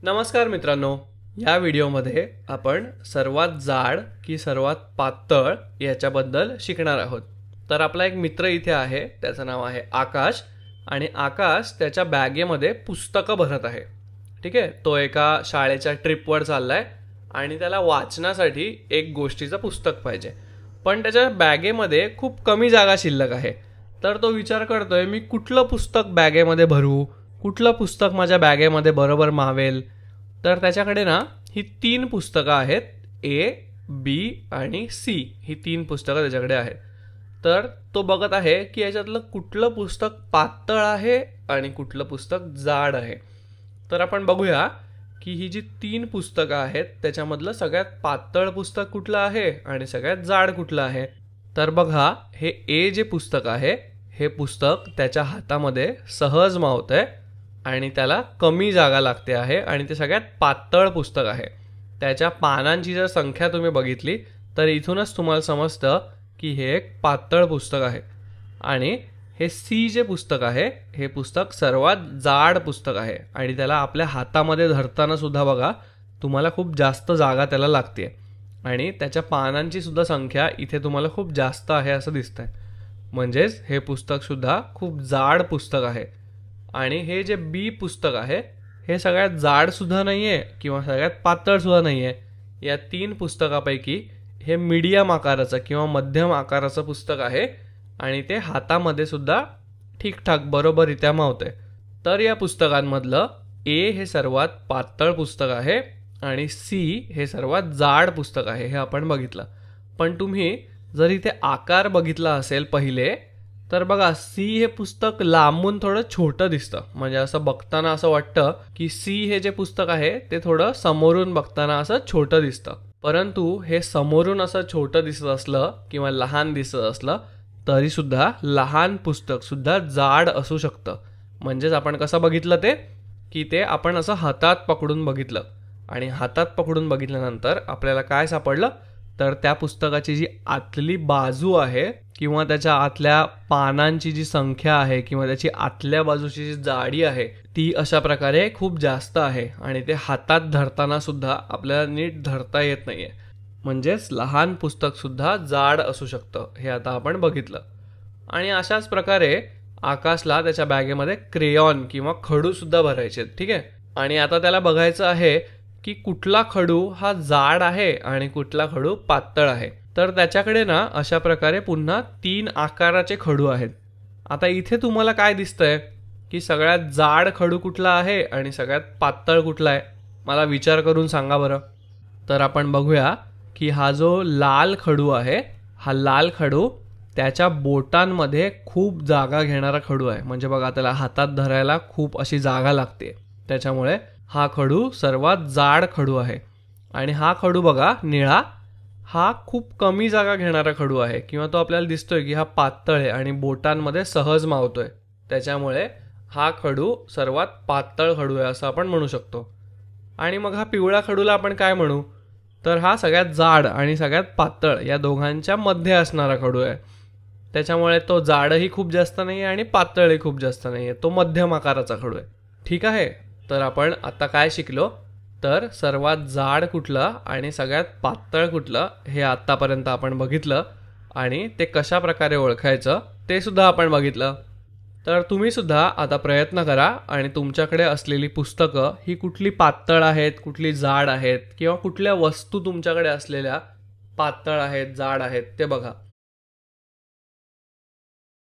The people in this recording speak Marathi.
नमस्कार मित्रांनो, या व्हिडिओमध्ये आपण सर्वात जाड की सर्वात पातळ याच्याबद्दल शिकणार आहोत। तर आपला एक मित्र इथे आहे, त्याचं नाव आहे आकाश आणि आकाश त्याच्या बॅगेमध्ये पुस्तकं भरत आहे। ठीक आहे, तो एका शाळेच्या ट्रिपवर चाललाय आणि त्याला वाचण्यासाठी एक गोष्टीचं पुस्तक पाहिजे, पण त्याच्या बॅगेमध्ये खूप कमी जागा शिल्लक आहे। तर तो विचार करतोय, मी कुठलं पुस्तक बॅगेमध्ये भरू, कुठलं पुस्तक माझ्या बॅगेमध्ये बरोबर मावेल। तर त्याच्याकडे ना ही 3 पुस्तकं आहेत, ए, बी आणि सी। ही 3 पुस्तकं त्याच्याकडे आहेत। तर तो बघत आहे की याच्यातलं कुठलं पुस्तक पातळ आहे आणि कुठलं पुस्तक जाड आहे। तर आपण बघूया की ही जी 3 पुस्तकं आहेत त्याच्यामधलं सगळ्यात पातळ पुस्तक कुठलं आहे आणि सगळ्यात जाड कुठलं आहे। तर बघा, हे ए जे पुस्तक आहे हे पुस्तक त्याच्या हातामध्ये सहज मावतंय आणि त्याला कमी जागा लागते आहे आणि ते सगळ्यात पातळ पुस्तक आहे। त्याच्या पानांची जर संख्या तुम्ही बघितली तर इथूनच तुम्हाला समजतं की हे एक पातळ पुस्तक आहे। आणि हे सी जे पुस्तक आहे हे पुस्तक सर्वात जाड पुस्तक आहे आणि त्याला आपल्या हातामध्ये धरताना सुद्धा बघा तुम्हाला खूप जास्त जागा त्याला लागते आणि त्याच्या पानांची सुद्धा संख्या इथे तुम्हाला खूप जास्त आहे असं दिसतंय। म्हणजेच हे पुस्तक सुद्धा खूप जाड पुस्तक आहे। आणि हे जे बी पुस्तक आहे हे सगळ्यात जाड सुद्धा नाहीये किंवा सगळ्यात पातळ सुद्धा नाहीये। या 3 पुस्तकापैकी हे मीडियम आकाराचं किंवा मध्यम आकाराचं पुस्तक आहे आणि ते हातामध्ये सुद्धा ठीकठाक बरोबररित्या मावतंय। तर या पुस्तकांमधलं ए हे सर्वात पातळ पुस्तक आहे आणि सी हे सर्वात जाड पुस्तक आहे, हे आपण बघितलं। पण तुम्ही जर इथे आकार बघितला असेल पहिले तर बघा, सी हे पुस्तक लांबून थोडं छोटं दिसतं। म्हणजे असं बघताना असं वाटतं की सी हे जे पुस्तक आहे ते थोडं समोरून बघताना असं छोटं दिसतं। परंतु हे समोरून असं छोटं दिसत असलं किंवा लहान दिसत असलं तरी सुद्धा लहान पुस्तक सुद्धा जाड असू शकतं। म्हणजेच आपण कसं बघितलं ते की ते आपण असं हातात पकडून बघितलं आणि हातात पकडून बघितल्यानंतर आपल्याला काय सापडलं तर त्या पुस्तकाची जी आतली बाजू आहे किंवा त्याच्या आतल्या पानांची जी संख्या आहे किंवा त्याची आतल्या बाजूची जी जाडी आहे ती अशा प्रकारे खूप जास्त आहे आणि ते हातात धरताना सुद्धा आपल्याला नीट धरता येत नाहीये। म्हणजेच लहान पुस्तक सुद्धा जाड असू शकतं, हे आता आपण बघितलं। आणि अशाच प्रकारे आकाशला त्याच्या बॅगेमध्ये क्रेयॉन किंवा खडू सुद्धा भरायचे। ठीक आहे, आणि आता त्याला बघायचं आहे की कुठला खडू हा जाड आहे आणि कुठला खडू पातळ आहे। तर त्याच्याकडे ना अशा प्रकारे पुन्हा 3 आकाराचे खडू आहेत। आता इथे तुम्हाला काय दिसतंय की सगळ्यात जाड खडू कुठला आहे आणि सगळ्यात पातळ कुठला आहे, मला विचार करून सांगा बरं। तर आपण बघूया की हा जो लाल खडू आहे हा लाल खडू त्याच्या बोटांमध्ये खूप जागा घेणारा खडू आहे। म्हणजे बघा, त्याला हातात धरायला खूप अशी जागा लागते, त्याच्यामुळे हा खडू सर्वात जाड खडू आहे। आणि हा खडू बघा निळा, हा खूप कमी जागा घेणारा खडू आहे किंवा तो आपल्याला दिसतोय की हा पातळ आहे आणि बोटांमध्ये सहज मावतोय, त्याच्यामुळे हा खडू सर्वात पातळ खडू आहे असं आपण म्हणू शकतो। आणि मग हा पिवळा खडूला आपण काय म्हणू तर हा सगळ्यात जाड आणि सगळ्यात पातळ या दोघांच्या मध्ये असणारा खडू आहे। त्याच्यामुळे तो जाडही खूप जास्त नाही आहे आणि पातळही खूप जास्त नाही आहे, तो मध्यम आकाराचा खडू आहे। ठीक आहे, तर आपण आता काय शिकलो तर सर्वात जाड कुठलं आणि सगळ्यात पातळ कुठलं हे आतापर्यंत आपण बघितलं आणि ते कशा प्रकारे ओळखायचं ते सुद्धा आपण बघितलं। तर तुम्ही सुद्धा आता प्रयत्न करा आणि तुमच्याकडे असलेली पुस्तकं ही कुठली पातळ आहेत, कुठली जाड आहेत किंवा कुठल्या वस्तू तुमच्याकडे असलेल्या पातळ आहेत, जाड आहेत ते बघा।